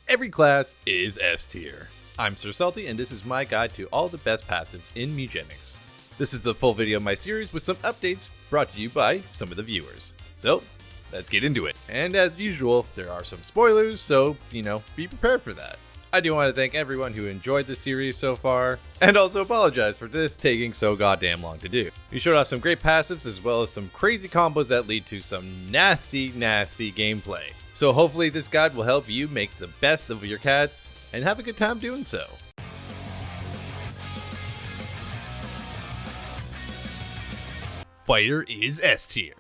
Every class is S tier. I'm Sir Salty, and this is my guide to all the best passives in Mewgenics. This is the full video of my series with some updates brought to you by some of the viewers. So, let's get into it. And as usual, there are some spoilers, so, be prepared for that. I do want to thank everyone who enjoyed the series so far, and also apologize for this taking so goddamn long to do. We showed off some great passives as well as some crazy combos that lead to some nasty gameplay. So hopefully this guide will help you make the best of your cats and have a good time doing so. Fighter is S tier,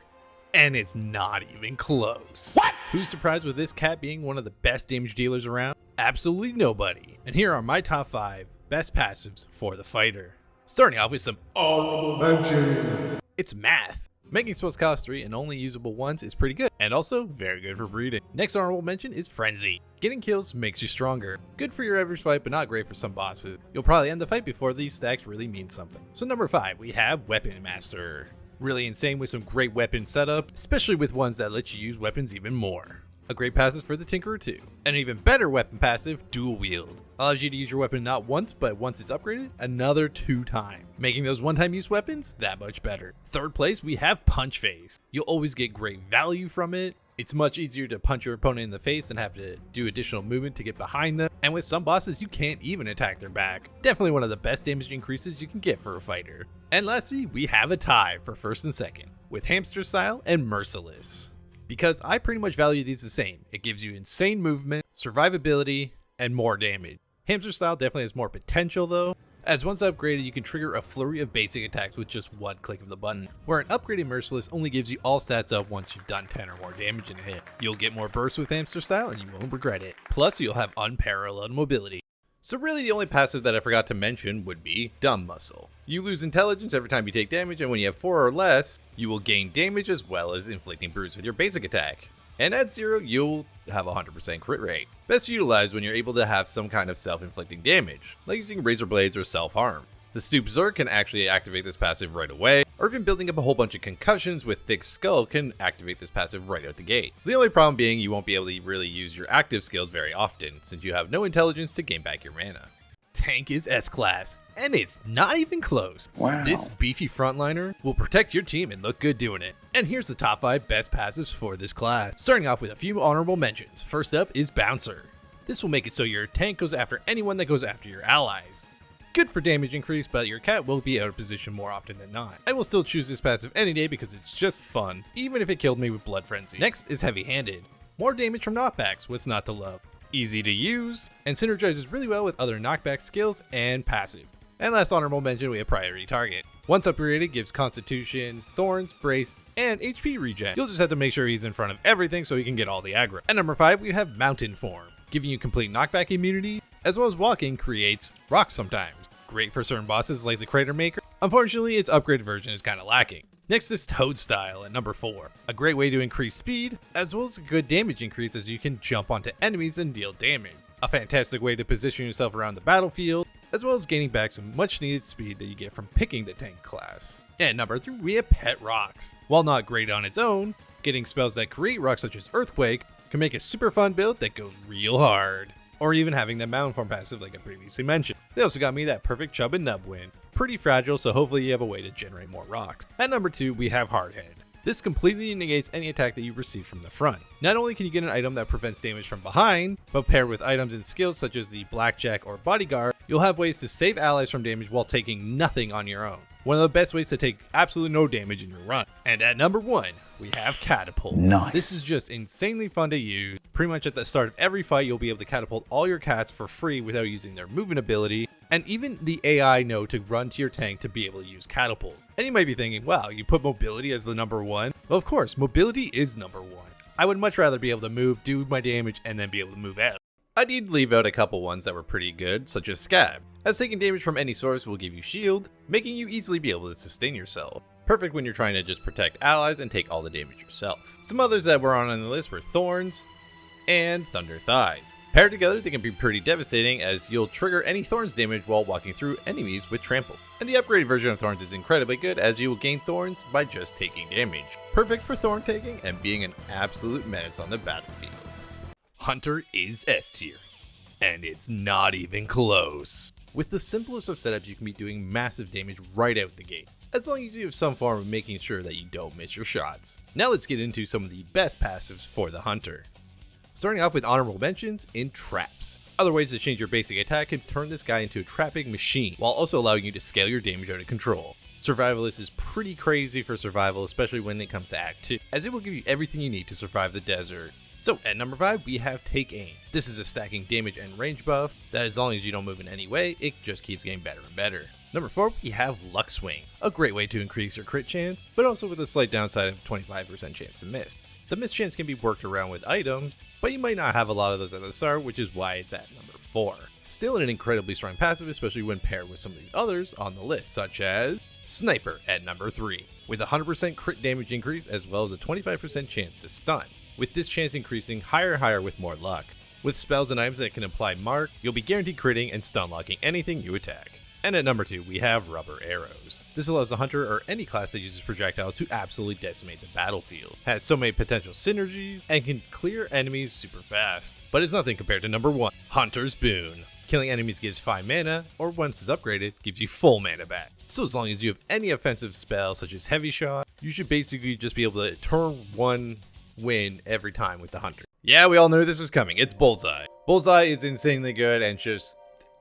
and it's not even close. What? Who's surprised with this cat being one of the best damage dealers around? Absolutely nobody. And here are my top 5 best passives for the fighter. Starting off with some honorable mentions. It's math. Making spells cost 3 and only usable once is pretty good, and also very good for breeding. Next honorable mention is Frenzy. Getting kills makes you stronger. Good for your average fight, but not great for some bosses. You'll probably end the fight before these stacks really mean something. So number 5, we have Weapon Master. Really insane with some great weapon setup, especially with ones that let you use weapons even more. A great passive for the Tinkerer too. An even better weapon passive, Dual Wield. Allows you to use your weapon not once, but once it's upgraded, another 2 times. Making those one-time use weapons that much better. Third place, we have Punch Face. You'll always get great value from it. It's much easier to punch your opponent in the face and have to do additional movement to get behind them. And with some bosses, you can't even attack their back. Definitely one of the best damage increases you can get for a fighter. And lastly, we have a tie for first and second, with Hamster Style and Merciless. Because I pretty much value these the same. It gives you insane movement, survivability, and more damage. Hamster Style definitely has more potential though, as once upgraded you can trigger a flurry of basic attacks with just one click of the button, where an upgraded Merciless only gives you all stats up once you've done 10 or more damage in a hit. You'll get more bursts with Hamster Style and you won't regret it. Plus you'll have unparalleled mobility. So really the only passive that I forgot to mention would be Dumb Muscle. You lose intelligence every time you take damage, and when you have 4 or less, you will gain damage as well as inflicting bruise with your basic attack. And at 0, you'll have a 100% crit rate. Best utilized when you're able to have some kind of self-inflicting damage, like using razor blades or self-harm. The Stoop Zerg can actually activate this passive right away, or even building up a whole bunch of concussions with Thick Skull can activate this passive right out the gate. The only problem being you won't be able to really use your active skills very often, since you have no intelligence to gain back your mana. Tank is S-Class, and it's not even close. Wow. This beefy frontliner will protect your team and look good doing it. And here's the top 5 best passives for this class, starting off with a few honorable mentions. First up is Bouncer. This will make it so your tank goes after anyone that goes after your allies. Good for damage increase, but your cat will be out of position more often than not. I will still choose this passive any day because it's just fun, even if it killed me with Blood Frenzy. Next is Heavy Handed. More damage from knockbacks, what's not to love? Easy to use, and synergizes really well with other knockback skills and passive. And last honorable mention, we have Priority Target. Once upgraded, gives Constitution, Thorns, Brace, and HP regen. You'll just have to make sure he's in front of everything so he can get all the aggro. And number 5, we have Mountain Form. Giving you complete knockback immunity, as well as walking creates rocks sometimes. Great for certain bosses like the Crater Maker. Unfortunately, its upgraded version is kind of lacking. Next is Toad Style at number 4. A great way to increase speed, as well as a good damage increase as you can jump onto enemies and deal damage. A fantastic way to position yourself around the battlefield, as well as gaining back some much needed speed that you get from picking the tank class. And number 3, we have Pet Rocks. While not great on its own, getting spells that create rocks such as Earthquake can make a super fun build that goes real hard. Or even having the Mountain Form passive like I previously mentioned. They also got me that perfect Chub and Nub win. Pretty fragile, so hopefully you have a way to generate more rocks. At number 2, we have Hardhead. This completely negates any attack that you receive from the front. Not only can you get an item that prevents damage from behind, but paired with items and skills such as the Blackjack or Bodyguard, you'll have ways to save allies from damage while taking nothing on your own. One of the best ways to take absolutely no damage in your run. And at number 1, we have Catapult. Nice. This is just insanely fun to use. Pretty much at the start of every fight, you'll be able to catapult all your cats for free without using their movement ability. And even the AI know to run to your tank to be able to use Catapult. And you might be thinking, wow, you put mobility as the number 1? Well, of course, mobility is number 1. I would much rather be able to move, do my damage, and then be able to move out. I did leave out a couple ones that were pretty good, such as Scab, as taking damage from any source will give you shield, making you easily be able to sustain yourself. Perfect when you're trying to just protect allies and take all the damage yourself. Some others that were on the list were Thorns and Thunder Thighs. Paired together, they can be pretty devastating as you'll trigger any Thorns damage while walking through enemies with Trample. And the upgraded version of Thorns is incredibly good as you will gain Thorns by just taking damage. Perfect for Thorn taking and being an absolute menace on the battlefield. Hunter is S tier. and it's not even close. With the simplest of setups, you can be doing massive damage right out the gate, as long as you have some form of making sure that you don't miss your shots. Now let's get into some of the best passives for the hunter. Starting off with honorable mentions in traps. Other ways to change your basic attack can turn this guy into a trapping machine, while also allowing you to scale your damage out of control. Survivalist is pretty crazy for survival, especially when it comes to Act 2, as it will give you everything you need to survive the desert. So at number 5, we have Take Aim. This is a stacking damage and range buff that as long as you don't move in any way, it just keeps getting better and better. Number 4, we have Luck Swing, a great way to increase your crit chance, but also with a slight downside of 25% chance to miss. The miss chance can be worked around with items, but you might not have a lot of those at the start, which is why it's at number 4. Still an incredibly strong passive, especially when paired with some of the others on the list, such as Sniper at number 3, with a 100% crit damage increase as well as a 25% chance to stun, with this chance increasing higher and higher with more luck. With spells and items that can apply mark, you'll be guaranteed critting and stun locking anything you attack. And at number 2, we have Rubber Arrows. This allows the hunter or any class that uses projectiles to absolutely decimate the battlefield. Has so many potential synergies and can clear enemies super fast. But it's nothing compared to number 1, Hunter's Boon. Killing enemies gives 5 mana, or once it's upgraded, gives you full mana back. So as long as you have any offensive spell such as Heavy Shot, you should basically just be able to turn 1 win every time with the hunter. Yeah, we all knew this was coming. It's Bullseye. Bullseye is insanely good and just,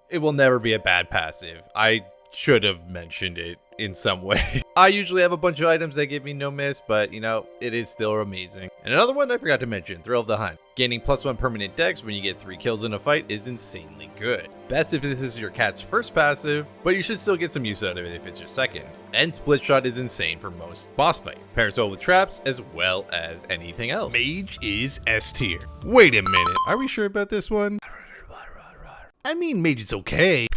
it will never be a bad passive. I should have mentioned it in some way. I usually have a bunch of items that give me no miss, but you know, it is still amazing. And another one I forgot to mention, Thrill of the Hunt. Gaining +1 permanent dex when you get 3 kills in a fight is insanely good. Best if this is your cat's first passive, but you should still get some use out of it if it's your second. And Split Shot is insane for most boss fight. Pairs well with traps as well as anything else. Mage is S tier. Wait a minute, are we sure about this one? I mean, Mage is okay.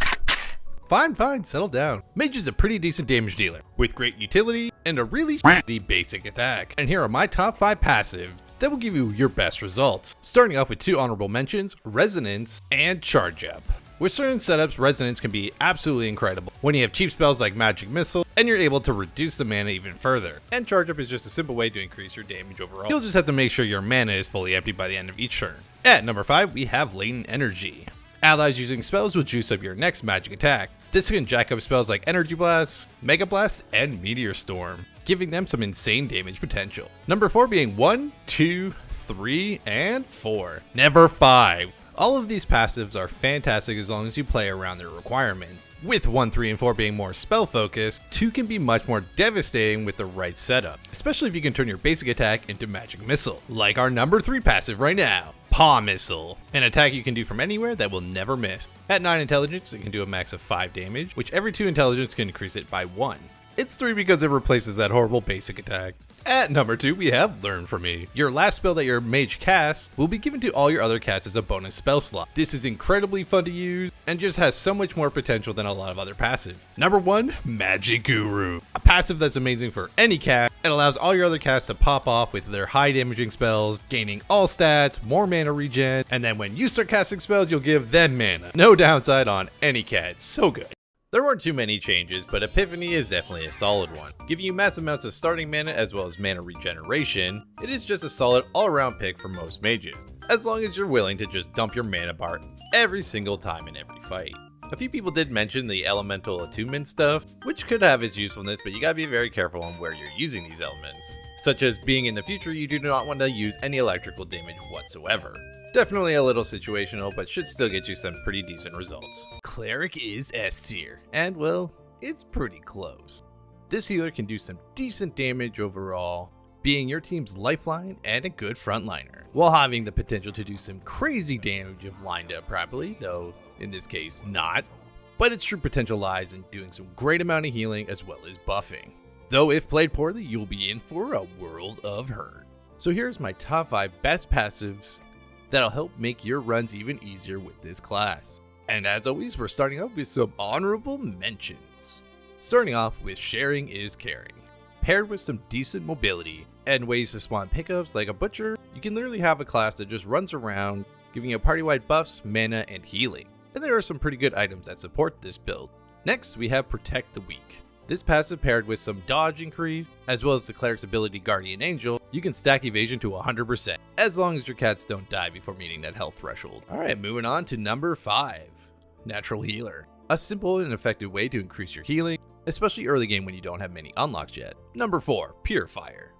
Fine, settle down. Mage is a pretty decent damage dealer, with great utility and a really shitty basic attack. And here are my top 5 passives that will give you your best results. Starting off with 2 honorable mentions, Resonance and Charge Up. With certain setups, Resonance can be absolutely incredible when you have cheap spells like Magic Missile and you're able to reduce the mana even further. And Charge Up is just a simple way to increase your damage overall. You'll just have to make sure your mana is fully empty by the end of each turn. At number 5, we have Latent Energy. Allies using spells will juice up your next magic attack. This can jack up spells like Energy Blast, Mega Blast, and Meteor Storm, giving them some insane damage potential. Number 4 being 1, 2, 3, and 4. Never 5. All of these passives are fantastic as long as you play around their requirements. With 1, 3, and 4 being more spell focused, 2 can be much more devastating with the right setup, especially if you can turn your basic attack into Magic Missile, like our number 3 passive right now. Paw Missile, an attack you can do from anywhere that will never miss. At 9 intelligence, it can do a max of 5 damage, which every 2 intelligence can increase it by 1. It's 3 because it replaces that horrible basic attack. At number 2, we have Learn From Me. Your last spell that your mage casts will be given to all your other cats as a bonus spell slot. This is incredibly fun to use and just has so much more potential than a lot of other passives. Number 1, Magic Guru. A passive that's amazing for any cat. It allows all your other cats to pop off with their high damaging spells, gaining all stats, more mana regen, and then when you start casting spells, you'll give them mana. No downside on any cat. So good. There weren't too many changes, but Epiphany is definitely a solid one. Giving you massive amounts of starting mana as well as mana regeneration, it is just a solid all-around pick for most mages, as long as you're willing to just dump your mana bar every single time in every fight. A few people did mention the elemental attunement stuff, which could have its usefulness, but you gotta be very careful on where you're using these elements. Such as being in the future, you do not want to use any electrical damage whatsoever. Definitely a little situational, but should still get you some pretty decent results. Cleric is S tier, and well, it's pretty close. This healer can do some decent damage overall, being your team's lifeline and a good frontliner, while having the potential to do some crazy damage if lined up properly, though in this case not. But its true potential lies in doing some great amount of healing as well as buffing. Though if played poorly, you'll be in for a world of hurt. So here's my top 5 best passives that'll help make your runs even easier with this class. And as always, we're starting off with some honorable mentions. Starting off with Sharing is Caring. Paired with some decent mobility and ways to spawn pickups like a Butcher, you can literally have a class that just runs around, giving you party-wide buffs, mana, and healing. And there are some pretty good items that support this build. Next, we have Protect the Weak. This passive paired with some dodge increase, as well as the Cleric's ability Guardian Angel, you can stack evasion to 100%, as long as your cats don't die before meeting that health threshold. Alright, moving on to number 5, Natural Healer. A simple and effective way to increase your healing, especially early game when you don't have many unlocks yet. Number 4, Purifier.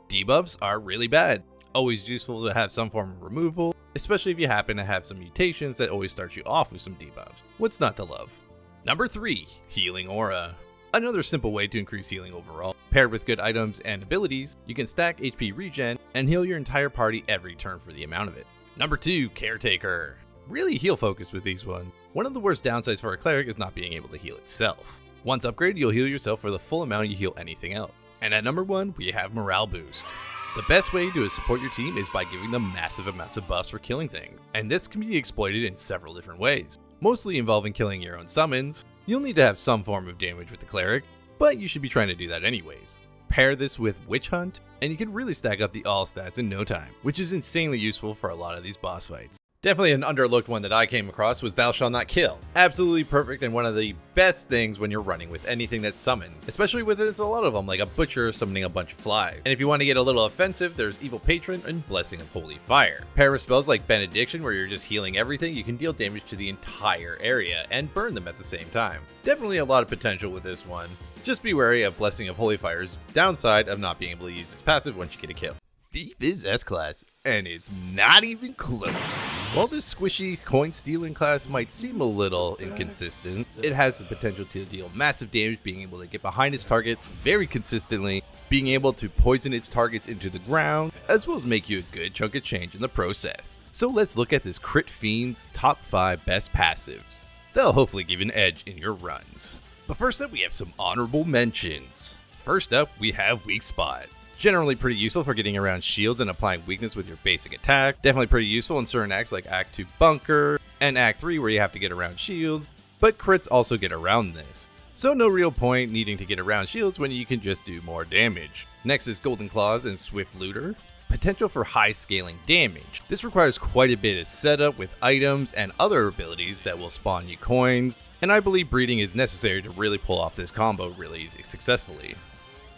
Debuffs are really bad. Always useful to have some form of removal, especially if you happen to have some mutations that always start you off with some debuffs. What's not to love? Number 3, Healing Aura. Another simple way to increase healing overall. Paired with good items and abilities, you can stack HP regen and heal your entire party every turn for the amount of it. Number 2, Caretaker. Really heal focused with these ones. One of the worst downsides for a cleric is not being able to heal itself. Once upgraded, you'll heal yourself for the full amount you heal anything else. And at number 1, we have Morale Boost. The best way to support your team is by giving them massive amounts of buffs for killing things, and this can be exploited in several different ways, mostly involving killing your own summons. You'll need to have some form of damage with the cleric, but you should be trying to do that anyways. Pair this with Witch Hunt, and you can really stack up the all stats in no time, which is insanely useful for a lot of these boss fights. Definitely an underlooked one that I came across was Thou Shalt Not Kill. Absolutely perfect and one of the best things when you're running with anything that summons, especially with it's a lot of them, like a butcher summoning a bunch of flies. And if you want to get a little offensive, there's Evil Patron and Blessing of Holy Fire. Pair with spells like Benediction, where you're just healing everything, you can deal damage to the entire area and burn them at the same time. Definitely a lot of potential with this one. Just be wary of Blessing of Holy Fire's downside of not being able to use its passive once you get a kill. Thief is S-class, and it's not even close. While this squishy coin-stealing class might seem a little inconsistent, it has the potential to deal massive damage, being able to get behind its targets very consistently, being able to poison its targets into the ground, as well as make you a good chunk of change in the process. So let's look at this Crit Fiend's top 5 best passives. They'll hopefully give you an edge in your runs. But first up, we have some honorable mentions. First up, we have Weak Spot. Generally pretty useful for getting around shields and applying weakness with your basic attack. Definitely pretty useful in certain acts like Act 2 Bunker and Act 3 where you have to get around shields, but crits also get around this. So no real point needing to get around shields when you can just do more damage. Next is Golden Claws and Swift Looter. Potential for high scaling damage. This requires quite a bit of setup with items and other abilities that will spawn you coins, and I believe breeding is necessary to really pull off this combo really successfully.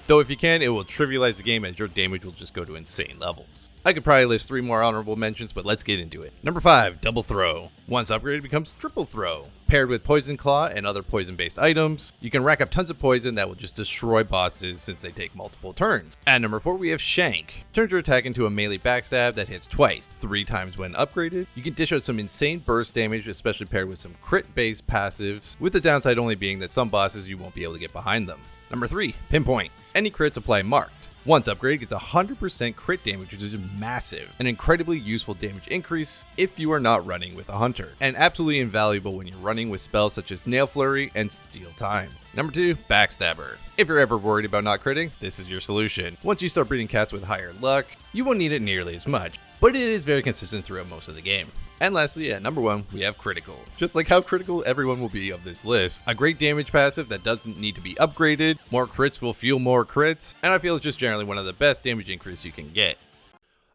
Though if you can, it will trivialize the game as your damage will just go to insane levels. I could probably list 3 more honorable mentions, but let's get into it. Number 5, Double Throw. Once upgraded, it becomes Triple Throw. Paired with Poison Claw and other poison-based items, you can rack up tons of poison that will just destroy bosses since they take multiple turns. At number 4, we have Shank. Turns your attack into a melee backstab that hits twice, 3 times when upgraded. You can dish out some insane burst damage, especially paired with some crit-based passives, with the downside only being that some bosses you won't be able to get behind them. Number 3, Pinpoint. Any crits apply marked. Once upgraded, gets 100% crit damage, which is massive. An incredibly useful damage increase if you are not running with a hunter, and absolutely invaluable when you're running with spells such as Nail Flurry and Steal Time. Number 2, Backstabber. If you're ever worried about not critting, this is your solution. Once you start breeding cats with higher luck, you won't need it nearly as much, but it is very consistent throughout most of the game. And lastly, at number 1, we have Critical. Just like how critical everyone will be of this list. A great damage passive that doesn't need to be upgraded, more crits will fuel more crits, and I feel it's just generally one of the best damage increase you can get.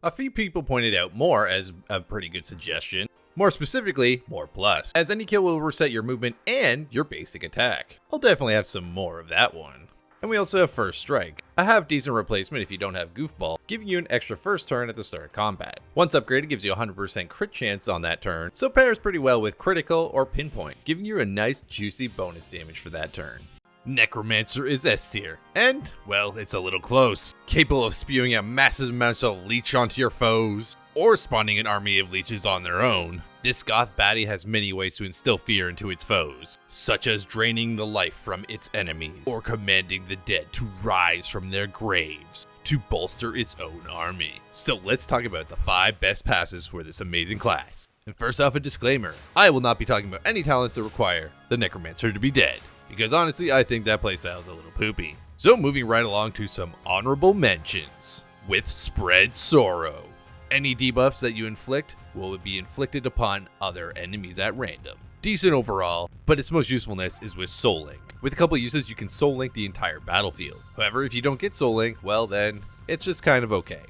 A few people pointed out more as a pretty good suggestion. More specifically, More Plus, as any kill will reset your movement and your basic attack. I'll definitely have some more of that one. And we also have First Strike, a half-decent replacement if you don't have Goofball, giving you an extra first turn at the start of combat. Once upgraded, gives you a 100% crit chance on that turn, so pairs pretty well with Critical or Pinpoint, giving you a nice juicy bonus damage for that turn. Necromancer is S tier, and, well, it's a little close. Capable of spewing out massive amounts of leech onto your foes, or spawning an army of leeches on their own. This goth baddie has many ways to instill fear into its foes, such as draining the life from its enemies, or commanding the dead to rise from their graves to bolster its own army. So let's talk about the 5 best passes for this amazing class. And first off, a disclaimer, I will not be talking about any talents that require the Necromancer to be dead, because honestly I think that playstyle is a little poopy. So moving right along to some honorable mentions, with Spread Sorrow. Any debuffs that you inflict will be inflicted upon other enemies at random. Decent overall, but its most usefulness is with Soul Link. With a couple uses, you can Soul Link the entire battlefield. However, if you don't get Soul Link, well then, it's just kind of okay.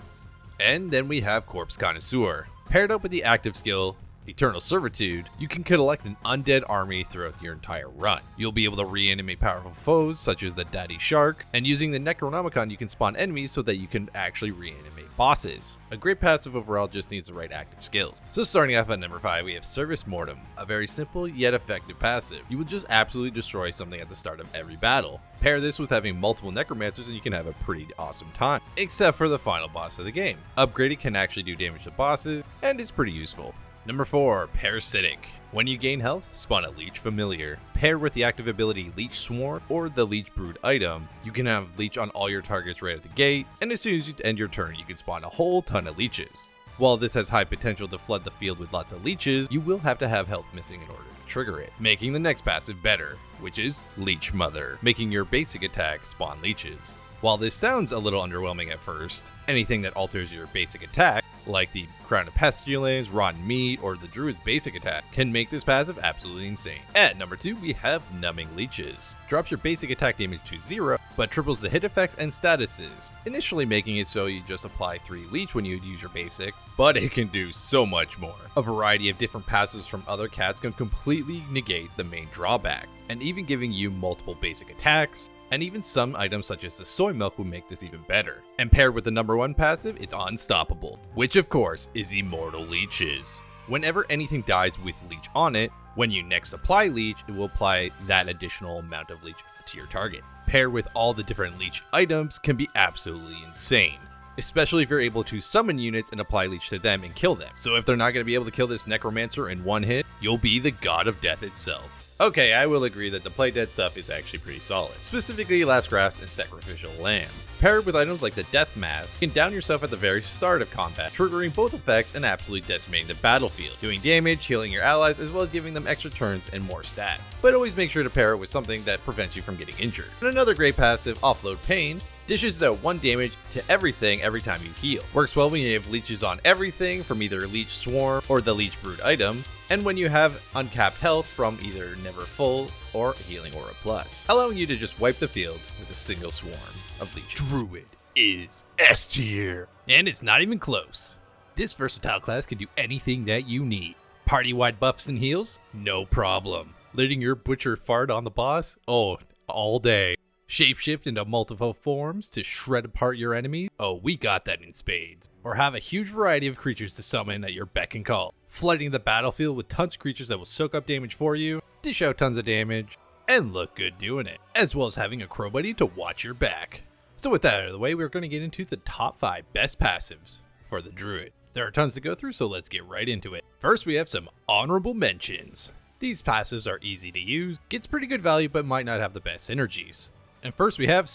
And then we have Corpse Connoisseur. Paired up with the active skill, Eternal Servitude, you can collect an undead army throughout your entire run. You'll be able to reanimate powerful foes such as the Daddy Shark, and using the Necronomicon you can spawn enemies so that you can actually reanimate bosses. A great passive overall, just needs the right active skills. So starting off at number 5, we have Service Mortem, a very simple yet effective passive. You will just absolutely destroy something at the start of every battle. Pair this with having multiple Necromancers and you can have a pretty awesome time. Except for the final boss of the game. Upgraded can actually do damage to bosses, and is pretty useful. Number 4, Parasitic. When you gain health, spawn a Leech Familiar. Paired with the active ability Leech Swarm or the Leech Brood item, you can have Leech on all your targets right at the gate, and as soon as you end your turn, you can spawn a whole ton of leeches. While this has high potential to flood the field with lots of leeches, you will have to have health missing in order to trigger it, making the next passive better, which is Leech Mother, making your basic attack spawn leeches. While this sounds a little underwhelming at first, anything that alters your basic attack, like the Crown of Pestilence, Rotten Meat, or the Druid's basic attack, can make this passive absolutely insane. At number 2, we have Numbing Leeches. Drops your basic attack damage to 0, but triples the hit effects and statuses, initially making it so you just apply 3 leech when you use your basic, but it can do so much more. A variety of different passives from other cats can completely negate the main drawback, and even giving you multiple basic attacks, and even some items such as the soy milk will make this even better. And paired with the number 1 passive, it's unstoppable, which of course is Immortal Leeches. Whenever anything dies with leech on it, when you next apply leech, it will apply that additional amount of leech to your target. Paired with all the different leech items can be absolutely insane, especially if you're able to summon units and apply leech to them and kill them. So if they're not going to be able to kill this Necromancer in one hit, you'll be the god of death itself. Okay, I will agree that the play dead stuff is actually pretty solid, specifically Last Grass and Sacrificial Lamb. Paired with items like the Death Mask, you can down yourself at the very start of combat, triggering both effects and absolutely decimating the battlefield, doing damage, healing your allies, as well as giving them extra turns and more stats. But always make sure to pair it with something that prevents you from getting injured. And another great passive, Offload Pain, dishes out 1 damage to everything every time you heal. Works well when you have leeches on everything from either Leech Swarm or the Leech Brood item, and when you have uncapped health from either Never Full or Healing Aura Plus, allowing you to just wipe the field with a single swarm of leeches. Druid is S tier, and it's not even close. This versatile class can do anything that you need. Party-wide buffs and heals? No problem. Letting your butcher fart on the boss? Oh, all day. Shapeshift into multiple forms to shred apart your enemies? Oh, we got that in spades. Or have a huge variety of creatures to summon at your beck and call. Flooding the battlefield with tons of creatures that will soak up damage for you, dish out tons of damage, and look good doing it. As well as having a crow buddy to watch your back. So with that out of the way, we're going to get into the top 5 best passives for the Druid. There are tons to go through, so let's get right into it. First, we have some honorable mentions. These passives are easy to use, gets pretty good value, but might not have the best synergies. And first we have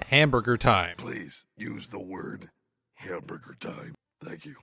Hamburger Time. Please use the word hamburger time. Thank you.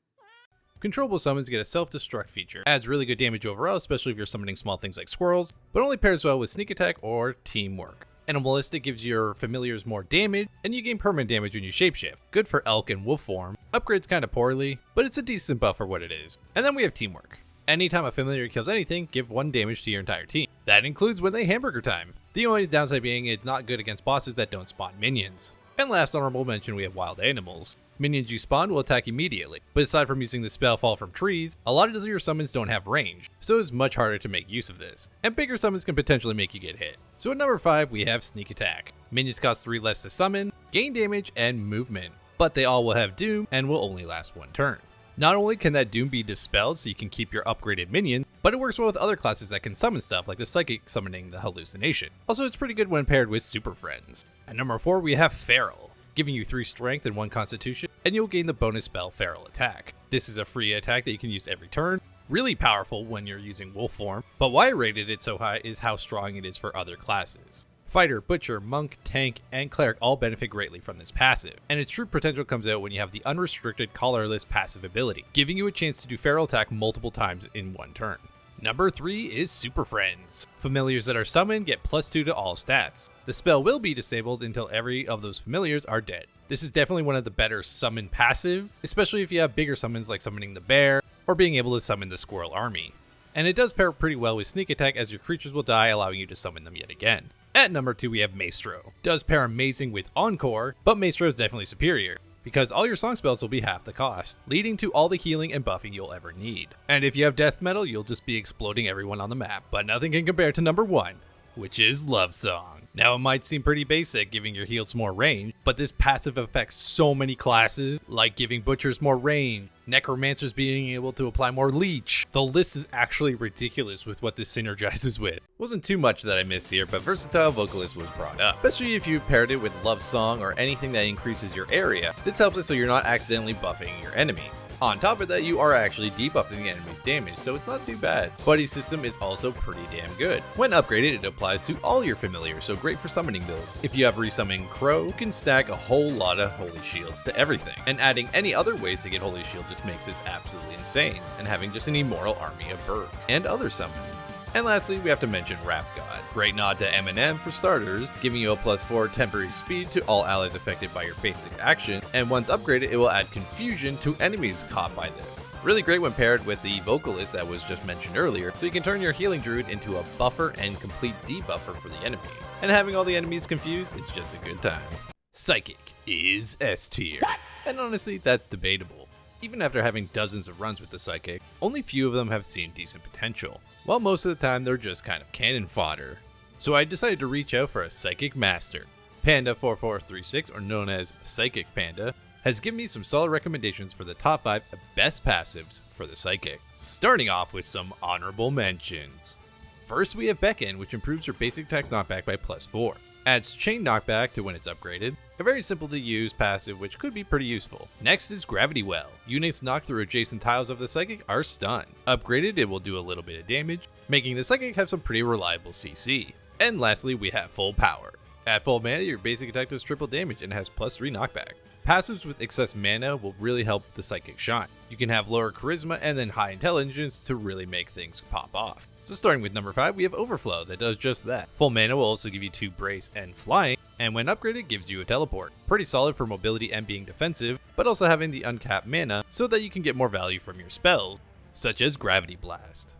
Controllable summons get a self-destruct feature. Adds really good damage overall, especially if you're summoning small things like squirrels, but only pairs well with sneak attack or teamwork. Animalistic gives your familiars more damage, and you gain permanent damage when you shapeshift. Good for elk and wolf form. Upgrades kinda poorly, but it's a decent buff for what it is. And then we have Teamwork. Anytime a familiar kills anything, give 1 damage to your entire team. That includes when they hamburger time. The only downside being it's not good against bosses that don't spawn minions. And last honorable mention, we have Wild Animals. Minions you spawn will attack immediately, but aside from using the spell Fall from Trees, a lot of your summons don't have range, so it's much harder to make use of this. And bigger summons can potentially make you get hit. So at number 5, we have Sneak Attack. Minions cost 3 less to summon, gain damage, and movement, but they all will have Doom and will only last 1 turn. Not only can that Doom be dispelled so you can keep your upgraded minion, but it works well with other classes that can summon stuff like the Psychic summoning the Hallucination. Also, it's pretty good when paired with Super Friends. At number 4, we have Feral, giving you 3 strength and 1 constitution, and you'll gain the bonus spell Feral Attack. This is a free attack that you can use every turn, really powerful when you're using wolf form, but why I rated it so high is how strong it is for other classes. Fighter, Butcher, Monk, Tank, and Cleric all benefit greatly from this passive, and its true potential comes out when you have the unrestricted Collarless passive ability, giving you a chance to do Feral Attack multiple times in 1 turn. Number 3 is Super Friends. Familiars that are summoned get +2 to all stats. The spell will be disabled until every of those familiars are dead. This is definitely one of the better summon passive, especially if you have bigger summons like summoning the bear, or being able to summon the squirrel army. And it does pair pretty well with Sneak Attack as your creatures will die, allowing you to summon them yet again. At number 2, we have Maestro. Does pair amazing with Encore, but Maestro is definitely superior. because all your song spells will be half the cost, leading to all the healing and buffing you'll ever need. And if you have death metal, you'll just be exploding everyone on the map, but nothing can compare to number 1, which is Love Song. Now it might seem pretty basic giving your heals more range, but this passive affects so many classes, like giving butchers more range, necromancers being able to apply more leech. The list is actually ridiculous with what this synergizes with. Wasn't too much that I missed here, but versatile vocalist was brought up, especially if you paired it with Love Song or anything that increases your area. This helps it so you're not accidentally buffing your enemies. On top of that, you are actually debuffing the enemy's damage, so it's not too bad. Buddy system is also pretty damn good. When upgraded, it applies to all your familiars, so great for summoning builds. If you have resummoning Crow, you can stack a whole lot of Holy Shields to everything, and adding any other ways to get Holy Shield just makes this absolutely insane, and having just an immortal army of birds and other summons. And lastly, we have to mention Rap God. Great nod to Eminem for starters, giving you a +4 temporary speed to all allies affected by your basic action, and once upgraded, it will add confusion to enemies caught by this. Really great when paired with the vocalist that was just mentioned earlier, so you can turn your healing druid into a buffer and complete debuffer for the enemy. And having all the enemies confused is just a good time. Psychic is S tier, and honestly, that's debatable. Even after having dozens of runs with the Psychic, only few of them have seen decent potential, while most of the time they're just kind of cannon fodder. So I decided to reach out for a Psychic Master. Panda4436, or known as Psychic Panda, has given me some solid recommendations for the top 5 best passives for the Psychic. Starting off with some honorable mentions. First, we have Beckon, which improves your basic attacks knockback by +4. Adds chain knockback to when it's upgraded, a very simple to use passive which could be pretty useful. Next is Gravity Well. Units knocked through adjacent tiles of the Psychic are stunned. Upgraded, it will do a little bit of damage, making the Psychic have some pretty reliable CC. And lastly, we have Full Power. At full mana, your basic attack does triple damage and has +3 knockback. Passives with excess mana will really help the Psychic shine. You can have lower charisma and then high intelligence to really make things pop off. So starting with number 5, we have Overflow that does just that. Full mana will also give you 2 brace and flying, and when upgraded gives you a teleport. Pretty solid for mobility and being defensive, but also having the uncapped mana so that you can get more value from your spells, such as Gravity Blast.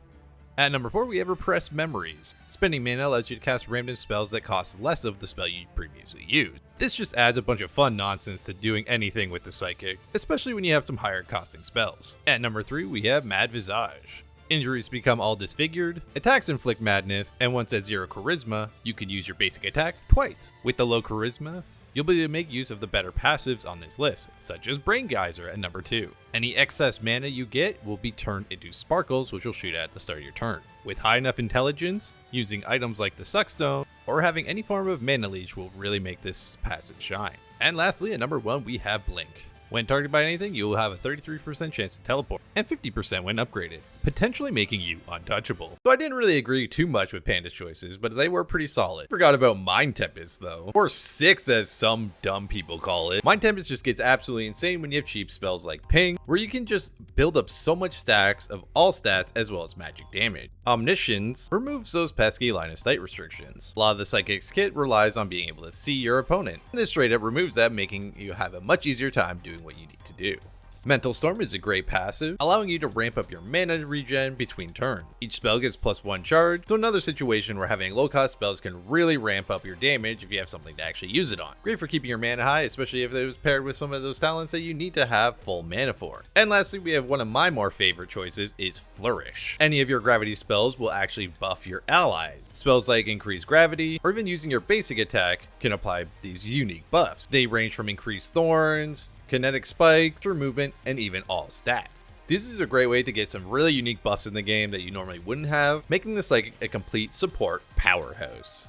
At number 4, we have Repressed Memories. Spending mana allows you to cast random spells that cost less of the spell you previously used. This just adds a bunch of fun nonsense to doing anything with the Psychic, especially when you have some higher costing spells. At number 3, we have Mad Visage. Injuries become all disfigured, attacks inflict madness, and once at 0 charisma, you can use your basic attack twice. With the low charisma, you'll be able to make use of the better passives on this list, such as Brain Geyser at number 2. Any excess mana you get will be turned into sparkles, which will shoot at the start of your turn. With high enough intelligence, using items like the Suckstone, or having any form of mana leech will really make this passive shine. And lastly, at number 1, we have Blink. When targeted by anything, you will have a 33% chance to teleport, and 50% when upgraded, potentially making you untouchable. So I didn't really agree too much with Panda's choices, but they were pretty solid. Forgot about Mind Tempest though, or 6 as some dumb people call it. Mind Tempest just gets absolutely insane when you have cheap spells like Ping, where you can just build up so much stacks of all stats as well as magic damage. Omniscience removes those pesky line of sight restrictions. A lot of the Psychic's kit relies on being able to see your opponent. This straight up removes that, making you have a much easier time doing what you need to do. Mental Storm is a great passive, allowing you to ramp up your mana regen between turns. Each spell gives +1 charge, so another situation where having low cost spells can really ramp up your damage if you have something to actually use it on. Great for keeping your mana high, especially if it was paired with some of those talents that you need to have full mana for. And lastly, we have one of my more favorite choices is Flourish. Any of your gravity spells will actually buff your allies. Spells like Increase Gravity, or even using your basic attack can apply these unique buffs. They range from Increased Thorns, Kinetic Spike, through movement, and even all stats. This is a great way to get some really unique buffs in the game that you normally wouldn't have, making this like a complete support powerhouse.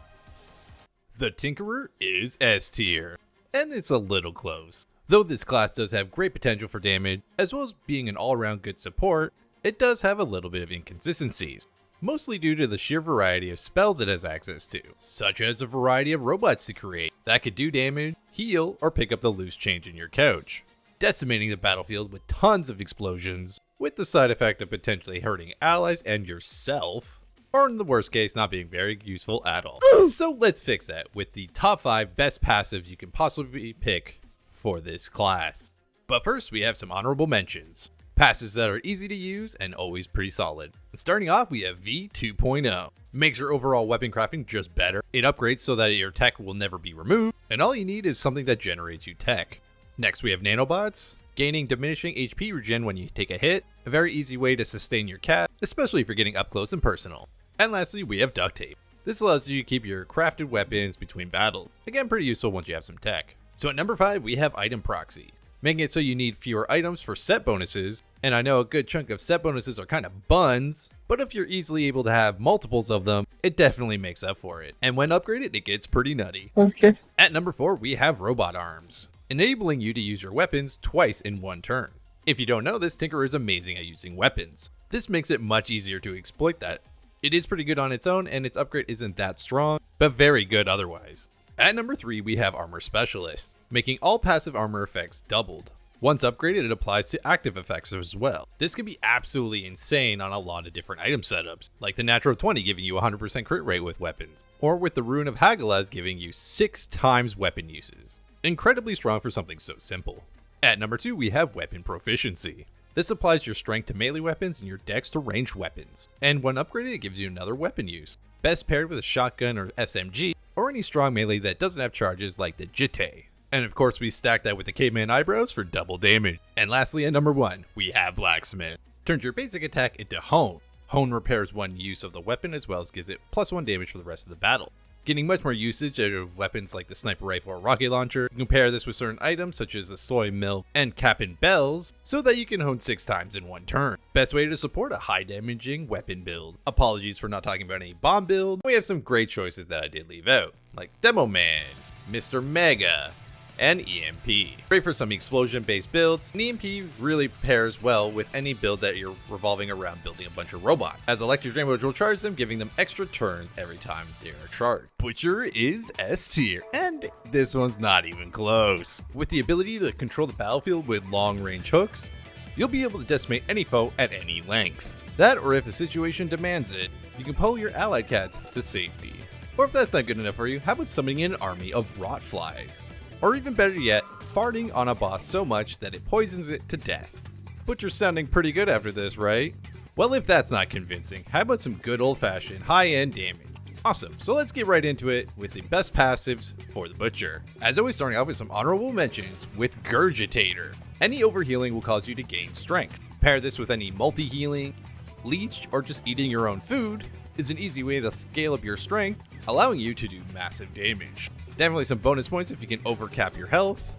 The Tinkerer is S tier, and it's a little close. Though this class does have great potential for damage, as well as being an all-around good support, it does have a little bit of inconsistencies. Mostly due to the sheer variety of spells it has access to, such as a variety of robots to create that could do damage, heal, or pick up the loose change in your couch, decimating the battlefield with tons of explosions, with the side effect of potentially hurting allies and yourself, or in the worst case, not being very useful at all. So let's fix that with the top 5 best passives you can possibly pick for this class. But first, we have some honorable mentions. Passes that are easy to use and always pretty solid. And starting off, we have V 2.0. Makes your overall weapon crafting just better. It upgrades so that your tech will never be removed, and all you need is something that generates you tech. Next we have nanobots, gaining diminishing HP regen when you take a hit, a very easy way to sustain your cat, especially if you're getting up close and personal. And lastly we have duct tape. This allows you to keep your crafted weapons between battles. Again, pretty useful once you have some tech. So at number 5 we have item proxy, making it so you need fewer items for set bonuses, and I know a good chunk of set bonuses are kind of buns, but if you're easily able to have multiples of them, it definitely makes up for it. And when upgraded, it gets pretty nutty. Okay. At number 4 we have robot arms, enabling you to use your weapons twice in one turn. If you don't know this, Tinker is amazing at using weapons. This makes it much easier to exploit that. It is pretty good on its own, and its upgrade isn't that strong, but very good otherwise. At number 3 we have Armor Specialist, making all passive armor effects doubled. Once upgraded, it applies to active effects as well. This can be absolutely insane on a lot of different item setups, like the Natural 20 giving you 100% crit rate with weapons, or with the Rune of Hagalaz giving you 6 times weapon uses. Incredibly strong for something so simple. At number 2 we have Weapon Proficiency. This applies your strength to melee weapons and your dex to ranged weapons, and when upgraded it gives you another weapon use, best paired with a shotgun or SMG, or any strong melee that doesn't have charges like the Jitte. And of course we stack that with the caveman eyebrows for double damage. And lastly at number 1 we have Blacksmith. Turns your basic attack into Hone. Hone repairs one use of the weapon as well as gives it +1 damage for the rest of the battle. Getting much more usage out of weapons like the sniper rifle or rocket launcher. You can pair this with certain items such as the soy milk and Cap'n Bells so that you can hone 6 times in one turn. Best way to support a high damaging weapon build. Apologies for not talking about any bomb build. We have some great choices that I did leave out, like Demo Man, Mr. Mega, and EMP. Great for some explosion based builds. And EMP really pairs well with any build that you're revolving around building a bunch of robots, as electric damage will charge them, giving them extra turns every time they are charged. Butcher is S tier, and this one's not even close. With the ability to control the battlefield with long range hooks, you'll be able to decimate any foe at any length. That, or if the situation demands it, you can pull your allied cats to safety. Or if that's not good enough for you, how about summoning an army of rot flies? Or even better yet, farting on a boss so much that it poisons it to death. Butcher's sounding pretty good after this, right? Well, if that's not convincing, how about some good old-fashioned high-end damage? Awesome, so let's get right into it with the best passives for the Butcher. As always, starting off with some honorable mentions with Gurgitator. Any overhealing will cause you to gain strength. Pair this with any multi-healing, leech, or just eating your own food is an easy way to scale up your strength, allowing you to do massive damage. Definitely some bonus points if you can overcap your health,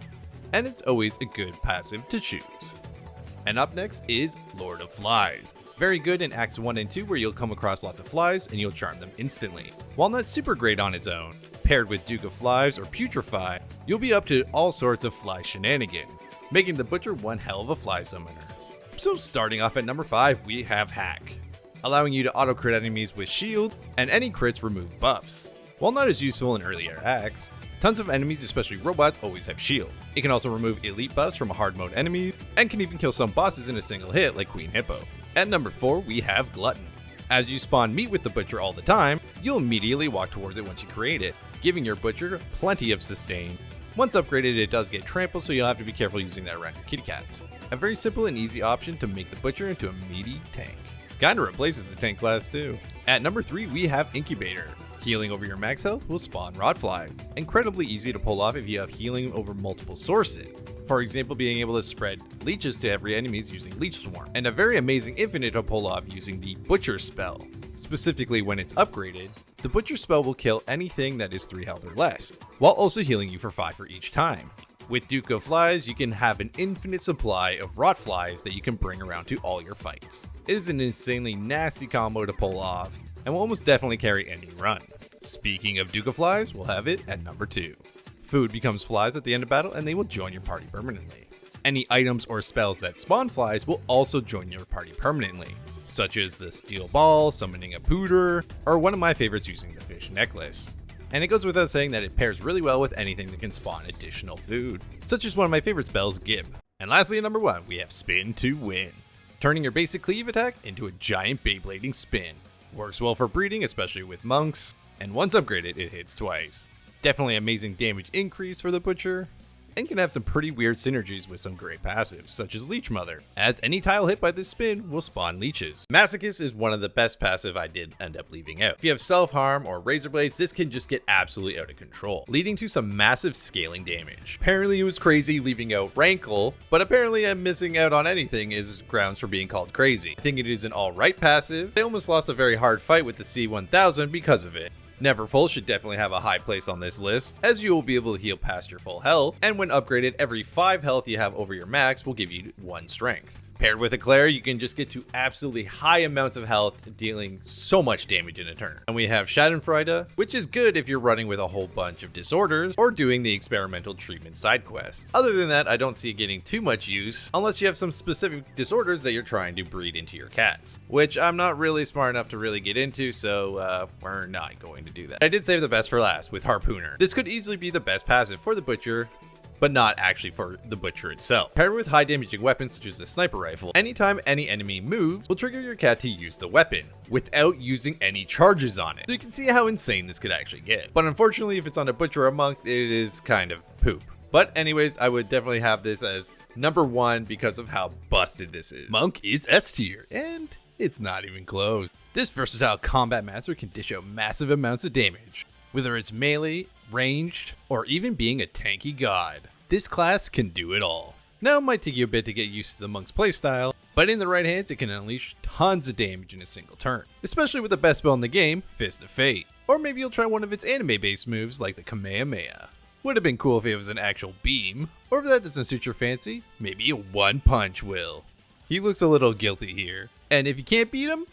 and it's always a good passive to choose. And up next is Lord of Flies. Very good in Acts 1 and 2 where you'll come across lots of flies and you'll charm them instantly. While not super great on its own, paired with Duke of Flies or Putrefy, you'll be up to all sorts of fly shenanigans, making the Butcher one hell of a fly summoner. So starting off at number 5 we have Hack, allowing you to auto crit enemies with shield, and any crits remove buffs. While not as useful in earlier acts, tons of enemies, especially robots, always have shield. It can also remove elite buffs from a hard mode enemy, and can even kill some bosses in a single hit like Queen Hippo. At number 4 we have Glutton. As you spawn meat with the Butcher all the time, you'll immediately walk towards it once you create it, giving your Butcher plenty of sustain. Once upgraded it does get trampled, so you'll have to be careful using that around your kitty cats. A very simple and easy option to make the Butcher into a meaty tank. Kinda replaces the tank class too. At number 3 we have Incubator. Healing over your max health will spawn Rotfly. Incredibly easy to pull off if you have healing over multiple sources. For example, being able to spread leeches to every enemy using Leech Swarm. And a very amazing infinite to pull off using the Butcher spell. Specifically when it's upgraded, the Butcher spell will kill anything that is 3 health or less, while also healing you for 5 for each time. With Duke of Flies, you can have an infinite supply of rot flies that you can bring around to all your fights. It is an insanely nasty combo to pull off, and will almost definitely carry any run. Speaking of Duke of Flies, we'll have it at number 2. Food becomes flies at the end of battle and they will join your party permanently. Any items or spells that spawn flies will also join your party permanently, such as the Steel Ball, summoning a Pooter, or one of my favorites using the Fish Necklace. And it goes without saying that it pairs really well with anything that can spawn additional food, such as one of my favorite spells, Gib. And lastly at number 1, we have Spin to Win. Turning your basic cleave attack into a giant Beyblading spin. Works well for breeding, especially with monks, and once upgraded it hits twice. Definitely amazing damage increase for the Butcher, and can have some pretty weird synergies with some great passives, such as Leech Mother, as any tile hit by this spin will spawn leeches. Masochist is one of the best passive I did end up leaving out. If you have self-harm or razor blades, this can just get absolutely out of control, leading to some massive scaling damage. Apparently it was crazy leaving out Rankle, but apparently I'm missing out on anything is grounds for being called crazy. I think it is an alright passive. They almost lost a very hard fight with the C1000 because of it. Neverfull should definitely have a high place on this list, as you will be able to heal past your full health, and when upgraded, every 5 health you have over your max will give you 1 strength. Paired with a Cleric, you can just get to absolutely high amounts of health, dealing so much damage in a turn. And we have Schadenfreude, which is good if you're running with a whole bunch of disorders or doing the experimental treatment side quest. Other than that, I don't see it getting too much use unless you have some specific disorders that you're trying to breed into your cats, which I'm not really smart enough to really get into, so we're not going to do that. I did save the best for last with Harpooner. This could easily be the best passive for the Butcher, but not actually for the Butcher itself. Paired with high damaging weapons such as the sniper rifle, anytime any enemy moves will trigger your cat to use the weapon without using any charges on it. So you can see how insane this could actually get. But unfortunately, if it's on a Butcher or a Monk, it is kind of poop. But anyways, I would definitely have this as number 1 because of how busted this is. Monk is S tier, and it's not even close. This versatile combat master can dish out massive amounts of damage, whether it's melee, ranged, or even being a tanky god. This class can do it all. Now it might take you a bit to get used to the Monk's playstyle, but in the right hands it can unleash tons of damage in a single turn, especially with the best spell in the game, Fist of Fate. Or maybe you'll try one of its anime based moves like the Kamehameha. Would have been cool if it was an actual beam, or if that doesn't suit your fancy, maybe a one punch will. He looks a little guilty here, and if you can't beat him,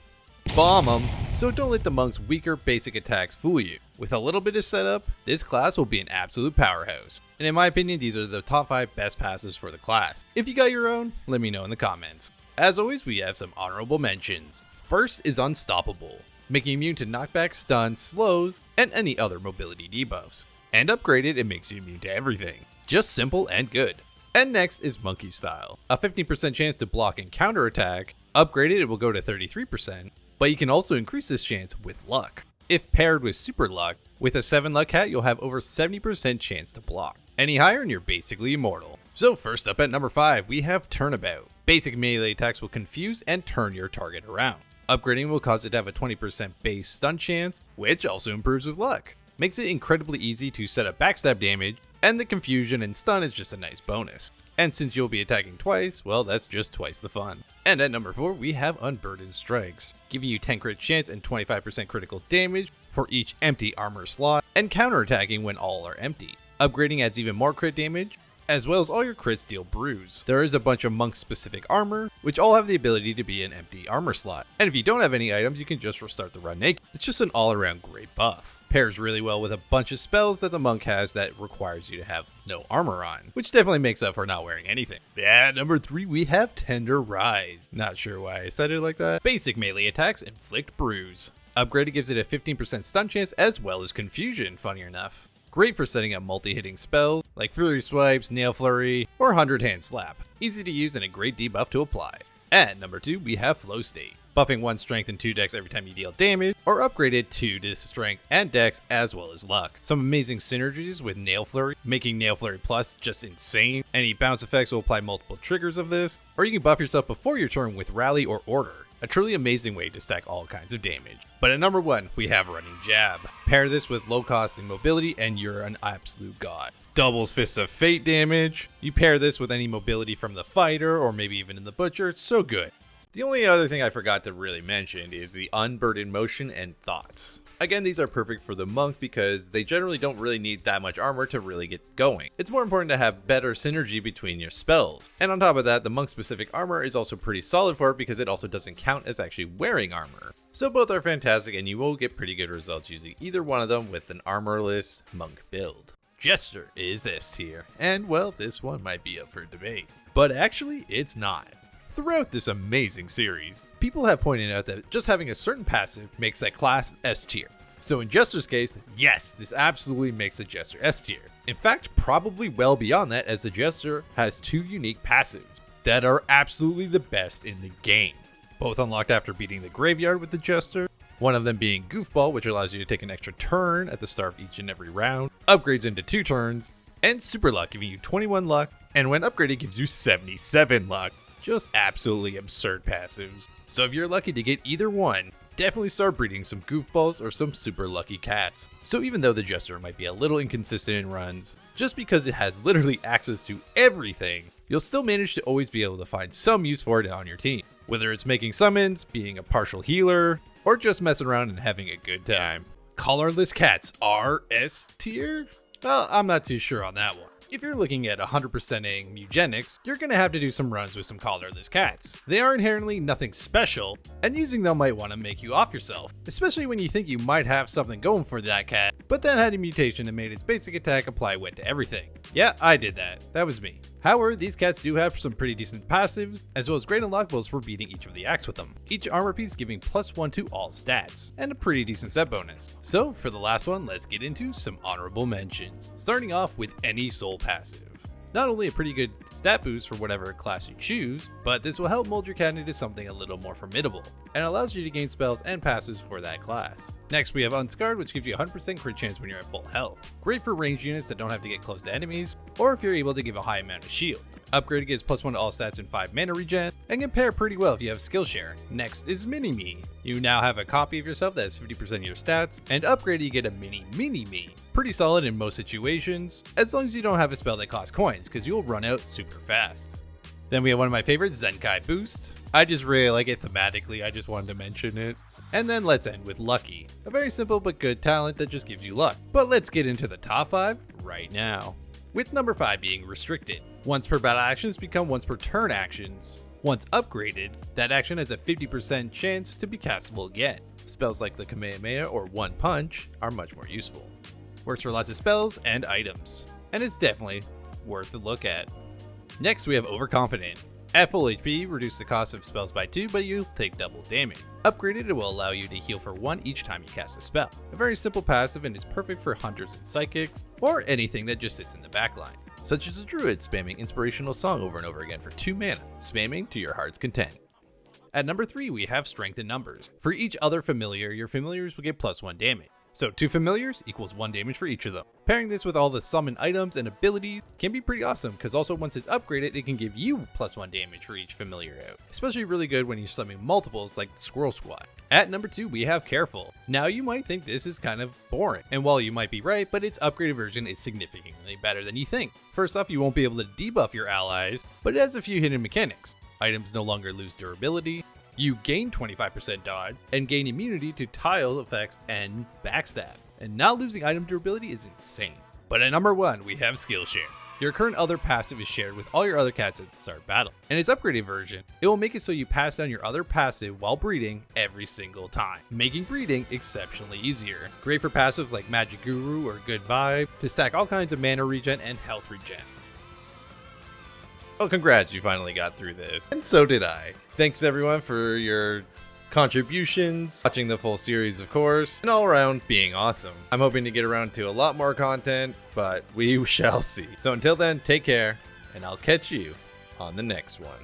bomb him. So don't let the Monk's weaker basic attacks fool you. With a little bit of setup, this class will be an absolute powerhouse. And in my opinion, these are the top 5 best passes for the class. If you got your own, let me know in the comments. As always, we have some honorable mentions. First is Unstoppable, making immune to knockback, stun, slows, and any other mobility debuffs. And upgraded, it makes you immune to everything. Just simple and good. And next is Monkey Style, a 15% chance to block and counterattack. Upgraded, it will go to 33%, but you can also increase this chance with luck. If paired with Super Luck, with a 7 luck hat, you'll have over 70% chance to block. Any higher and you're basically immortal. So first up at number 5, we have Turnabout. Basic melee attacks will confuse and turn your target around. Upgrading will cause it to have a 20% base stun chance, which also improves with luck. Makes it incredibly easy to set up backstab damage, and the confusion and stun is just a nice bonus. And since you'll be attacking twice, well, that's just twice the fun. And at number 4, we have Unburdened Strikes, giving you 10 crit chance and 25% critical damage for each empty armor slot, and counterattacking when all are empty. Upgrading adds even more crit damage, as well as all your crits deal bruise. There is a bunch of monk-specific armor, which all have the ability to be an empty armor slot. And if you don't have any items, you can just restart the run naked. It's just an all-around great buff. Pairs really well with a bunch of spells that the monk has that requires you to have no armor on, which definitely makes up for not wearing anything. Yeah, number 3, we have Tender Rise. Not sure why I said it like that. Basic melee attacks inflict bruise. Upgraded gives it a 15% stun chance as well as confusion, funny enough. Great for setting up multi-hitting spells like Fury Swipes, Nail Flurry, or 100 Hand Slap. Easy to use and a great debuff to apply. At number 2, we have Flow State. Buffing 1 strength and 2 dex every time you deal damage, or upgraded 2 to strength and dex as well as luck. Some amazing synergies with Nail Flurry, making Nail Flurry Plus just insane. Any bounce effects will apply multiple triggers of this, or you can buff yourself before your turn with Rally or Order. A truly amazing way to stack all kinds of damage. But at number 1, we have Running Jab. Pair this with low costing mobility and you're an absolute god. Doubles Fists of Fate damage. You pair this with any mobility from the fighter or maybe even in the Butcher, it's so good. The only other thing I forgot to really mention is the Unburdened Motion and Thoughts. Again, these are perfect for the monk because they generally don't really need that much armor to really get going. It's more important to have better synergy between your spells. And on top of that, the monk specific armor is also pretty solid for it because it also doesn't count as actually wearing armor. So both are fantastic and you will get pretty good results using either one of them with an armorless monk build. Jester is S tier, and well, this one might be up for debate. But actually, it's not. Throughout this amazing series, people have pointed out that just having a certain passive makes that class S tier. So in Jester's case, yes, this absolutely makes a Jester S tier. In fact, probably well beyond that, as the Jester has 2 unique passives that are absolutely the best in the game. Both unlocked after beating the Graveyard with the Jester, one of them being Goofball, which allows you to take an extra turn at the start of each and every round, upgrades into 2 turns, And Super Luck giving you 21 luck, and when upgraded gives you 77 luck. Just absolutely absurd passives. So if you're lucky to get either one, definitely start breeding some goofballs or some super lucky cats. So even though the Jester might be a little inconsistent in runs, just because it has literally access to everything, you'll still manage to always be able to find some use for it on your team. Whether it's making summons, being a partial healer, or just messing around and having a good time. Collarless cats are S tier? Well, I'm not too sure on that one. If you're looking at 100%ing Mewgenics, you're going to have to do some runs with some collarless cats. They are inherently nothing special, and using them might want to make you off yourself, especially when you think you might have something going for that cat, but then had a mutation that made its basic attack apply wet to everything. Yeah, I did that. That was me. However, these cats do have some pretty decent passives, as well as great unlockables for beating each of the acts with them. Each armor piece giving +1 to all stats, and a pretty decent set bonus. So for the last one, let's get into some honorable mentions. Starting off with any soul passive. Not only a pretty good stat boost for whatever class you choose, but this will help mold your cat into something a little more formidable, and allows you to gain spells and passives for that class. Next we have Unscarred, which gives you a 100% crit chance when you're at full health. Great for ranged units that don't have to get close to enemies, or if you're able to give a high amount of shield. Upgrade gives +1 to all stats and 5 mana regen, and can pair pretty well if you have Skillshare. Next is Mini-Me. You now have a copy of yourself that has 50% of your stats, and upgrade you get a Mini-Me. Pretty solid in most situations, as long as you don't have a spell that costs coins, because you'll run out super fast. Then we have one of my favorites, Zenkai Boost. I just really like it thematically, I just wanted to mention it. And then let's end with Lucky, a very simple but good talent that just gives you luck. But let's get into the top 5 right now. With number 5 being Restricted. Once per battle actions become once per turn actions. Once upgraded, that action has a 50% chance to be castable again. Spells like the Kamehameha or One Punch are much more useful. Works for lots of spells and items, and it's definitely worth a look at. Next we have Overconfident. At full HP, reduce the cost of spells by 2, but you'll take double damage. Upgraded, it will allow you to heal for 1 each time you cast a spell. A very simple passive and is perfect for hunters and psychics, or anything that just sits in the backline, such as a Druid spamming Inspirational Song over and over again for 2 mana, spamming to your heart's content. At number 3 we have Strength in Numbers. For each other familiar, your familiars will get +1 damage. So 2 familiars equals 1 damage for each of them. Pairing this with all the summon items and abilities can be pretty awesome, because also once it's upgraded, it can give you +1 damage for each familiar out. Especially really good when you're summoning multiples like the Squirrel Squad. At number 2 we have Careful. Now you might think this is kind of boring, and while you might be right, but its upgraded version is significantly better than you think. First off, you won't be able to debuff your allies, but it has a few hidden mechanics. Items no longer lose durability. You gain 25% dodge, and gain immunity to tile effects and backstab. And not losing item durability is insane. But at number 1, we have Skillshare. Your current other passive is shared with all your other cats at the start of battle. In its upgraded version, it will make it so you pass down your other passive while breeding every single time, making breeding exceptionally easier. Great for passives like Magic Guru or Good Vibe, to stack all kinds of mana regen and health regen. Well, congrats, you finally got through this. And so did I. Thanks everyone for your contributions, watching the full series of course, and all around being awesome. I'm hoping to get around to a lot more content, but we shall see. So until then, take care, and I'll catch you on the next one.